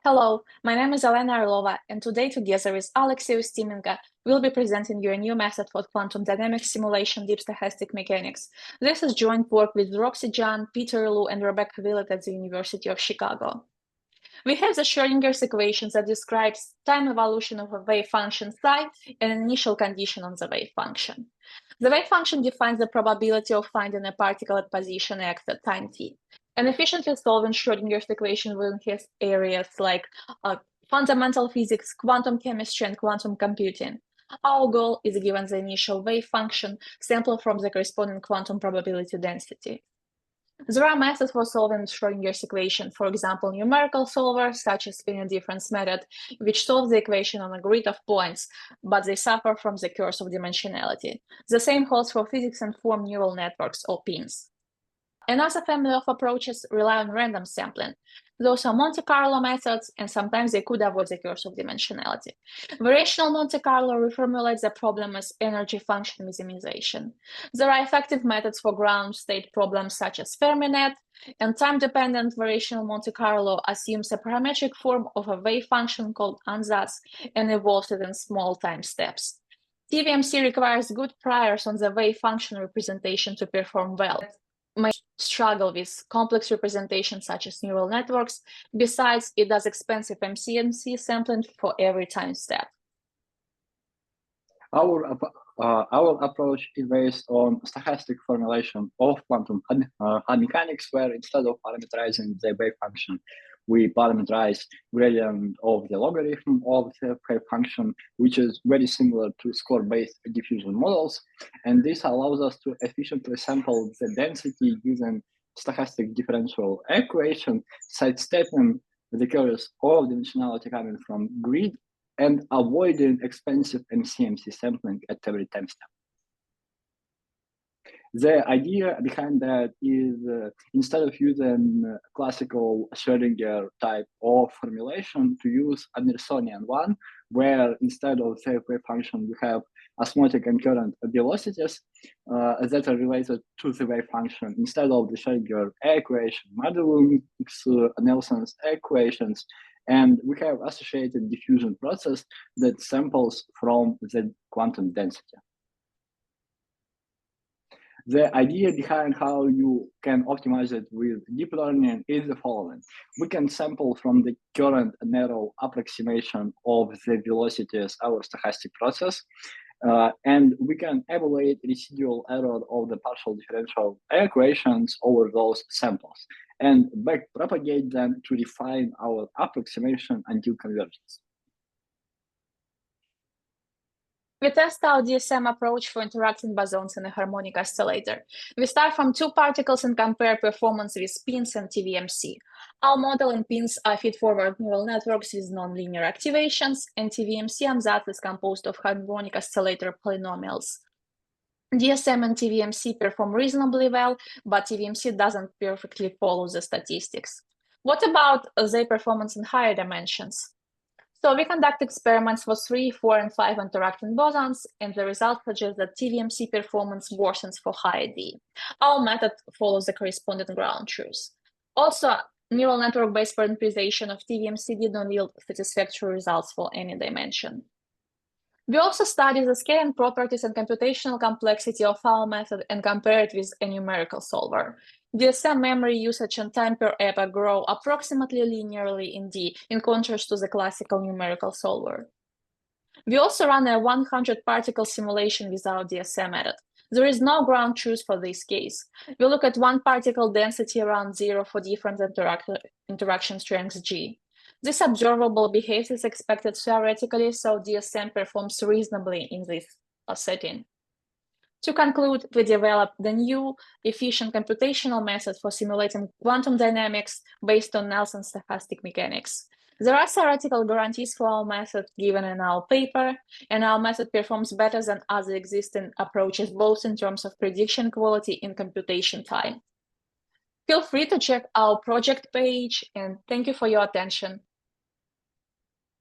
Hello, my name is Elena Orlova, and today, together with Alexey Ustimenko, we'll be presenting you a new method for quantum dynamics simulation deep stochastic mechanics. This is joint work with Roxy Jan, Peter Liu, and Rebecca Willett at the University of Chicago. We have the Schrödinger's equation that describes time evolution of a wave function psi and an initial condition on the wave function. The wave function defines the probability of finding a particle at position x at time t. And efficiently solving Schrödinger's equation will enhance areas like fundamental physics, quantum chemistry, and quantum computing. Our goal is given the initial wave function, sample from the corresponding quantum probability density. There are methods for solving Schrödinger's equation, for example, numerical solvers such as finite difference method, which solve the equation on a grid of points, but they suffer from the curse of dimensionality. The same holds for physics-informed neural networks, or PINs. Another family of approaches rely on random sampling. Those are Monte Carlo methods, and sometimes they could avoid the curse of dimensionality. Variational Monte Carlo reformulates the problem as energy function minimization. There are effective methods for ground state problems such as Fermi-net, and time-dependent variational Monte Carlo assumes a parametric form of a wave function called ansatz and evolves it in small time steps. TVMC requires good priors on the wave function representation to perform well. May struggle with complex representations such as neural networks. Besides, it does expensive MCMC sampling for every time step. Our approach is based on stochastic formulation of quantum mechanics, where instead of parameterizing the wave function, we parameterize gradient of the logarithm of the wave function, which is very similar to score-based diffusion models. And this allows us to efficiently sample the density using stochastic differential equation, sidestepping the curse of dimensionality coming from grid and avoiding expensive MCMC sampling at every time step. The idea behind that is instead of using classical Schrödinger type of formulation, to use Andersonian one, where instead of the wave function, you have osmotic and current velocities that are related to the wave function instead of the Schrödinger equation, modulo Nelson's equations, and we have associated diffusion process that samples from the quantum density. The idea behind how you can optimize it with deep learning is the following. We can sample from the current narrow approximation of the velocities our stochastic process, and we can evaluate residual error of the partial differential equations over those samples and backpropagate them to refine our approximation until convergence. We test our DSM approach for interacting bosons in a harmonic oscillator. We start from two particles and compare performance with pins and TVMC. Our model and pins are feed-forward neural networks with nonlinear activations, and TVMC ansatz is composed of harmonic oscillator polynomials. DSM and TVMC perform reasonably well, but TVMC doesn't perfectly follow the statistics. What about their performance in higher dimensions? So we conduct experiments for 3, 4, and 5 interacting bosons, and the results suggest that TVMC performance worsens for higher D. Our method follows the corresponding ground truth. Also, neural network-based parameterization of TVMC did not yield satisfactory results for any dimension. We also study the scaling properties and computational complexity of our method and compare it with a numerical solver. DSM memory usage and time per epoch grow approximately linearly in D, in contrast to the classical numerical solver. We also run a 100-particle simulation with our DSM method. There is no ground truth for this case. We look at one particle density around 0 for different interaction strengths G. This observable behaves as expected theoretically, so DSM performs reasonably in this setting. To conclude, we developed the new, efficient computational method for simulating quantum dynamics based on Nelson's stochastic mechanics. There are theoretical guarantees for our method given in our paper, and our method performs better than other existing approaches, both in terms of prediction quality and computation time. Feel free to check our project page, and thank you for your attention.